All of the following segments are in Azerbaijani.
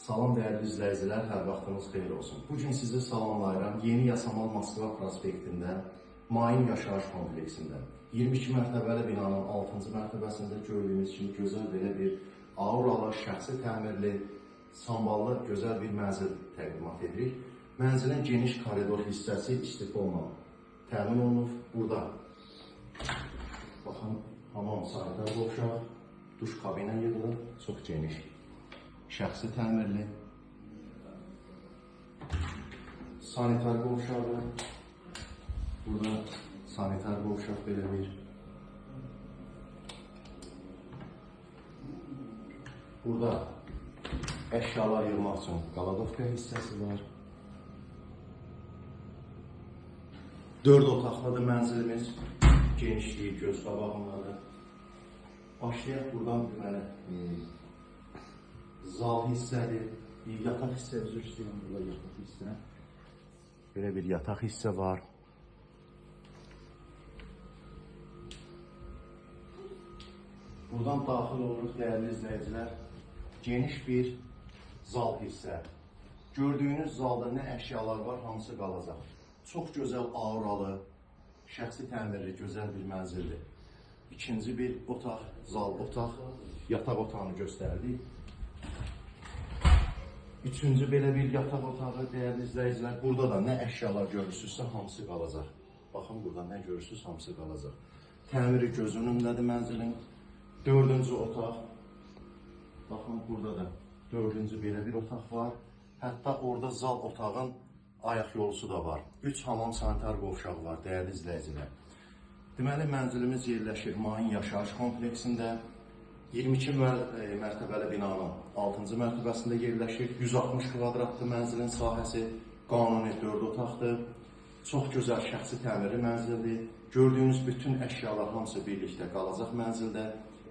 Salam dəyərli izləyicilər, hər vaxtınız xeyir olsun. Bugün sizi salamlayıram Yeni Yasamal Moskva prospektində, Mayin Yaşayış kompleksində. 22 mərtəbəli binanın 6-cı mərtəbəsində gördüyünüz kimi gözəl belə bir auralı, şəxsi təmirli, samballı, gözəl bir mənzil təqdimat edirik. Mənzilin geniş koridor hissəsi istifonla təmin olunub. Burada baxın, hamam, sanitar qovşaq, duş kabinə yığılır, çox geniş. Şəxsi təmirli, sanitar qovşağı, burada sanitar qovşaq belə bir, burada əşyalar yığmaq üçün qaladovka hissəsi var. 4 otaqlıdır mənzilimiz, genişliyi göz qabağındadır. Başlayaq buradan deməli, zal hissədir, yataq hissə, üzr istəyirəm, burada yataq hissə. Belə bir yataq hissə var. Buradan daxil oluruq, dəyərli izləyicilər, geniş bir zal hissə. Gördüyünüz zalda nə əşyalar var, hamısı qalacaq. Çox gözəl, auralı, şəxsi təmirli, gözəl bir mənzildir. İkinci bir otaq, zal otaq, yataq otağını göstərdik. Üçüncü belə bir yataq otağı, dəyərli izləyicilər. Burada da nə əşyalar görürsünüzsə, hamısı qalacaq. Baxın, burada nə görürsünüz, hamısı qalacaq. Təmiri göz önündədir mənzilin. Dördüncü otaq. Baxın, burada da dördüncü belə bir otaq var. Hətta orada zal otağın ayaq yolusu da var. 3 hamam sanitar qovşağı var, dəyərli izləyicilər. Deməli, mənzilimiz yerləşir Mayin Yaşayış kompleksində. 22 mərtəbəli binanın 6-cı mərtəbəsində yerləşir. 160 kvadratlı mənzilin sahəsi, qanuni 4 otaqdır. Çox gözəl şəxsi təmirli mənzildir. Gördüyünüz bütün əşyalar hamısı birlikdə qalacaq mənzildə.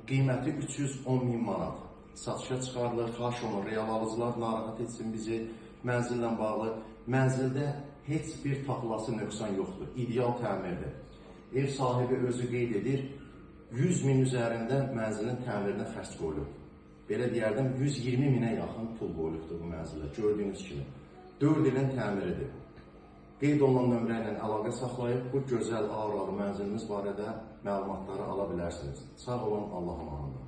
Qiyməti 310.000 manat satışa çıxarılır. Xahiş olun, real alıcılar narahat etsin bizi mənzillə bağlı. Mənzildə heç bir taxılası nöqsan yoxdur. İdeal təmirdir. Ev sahibi özü qeyd edir, 100.000 üzərində mənzilin təmirinə xərc qoyulub. Belə deyərdim, 120.000-ə yaxın pul qoyulubdur bu mənzildə, gördüyünüz kimi. 4 ilin təmiridir. Qeyd olunan nömrə ilə əlaqə saxlayıb, bu gözəl, auralı mənzilimiz barədə məlumatları ala bilərsiniz. Sağ olun, Allah'a emanet olun.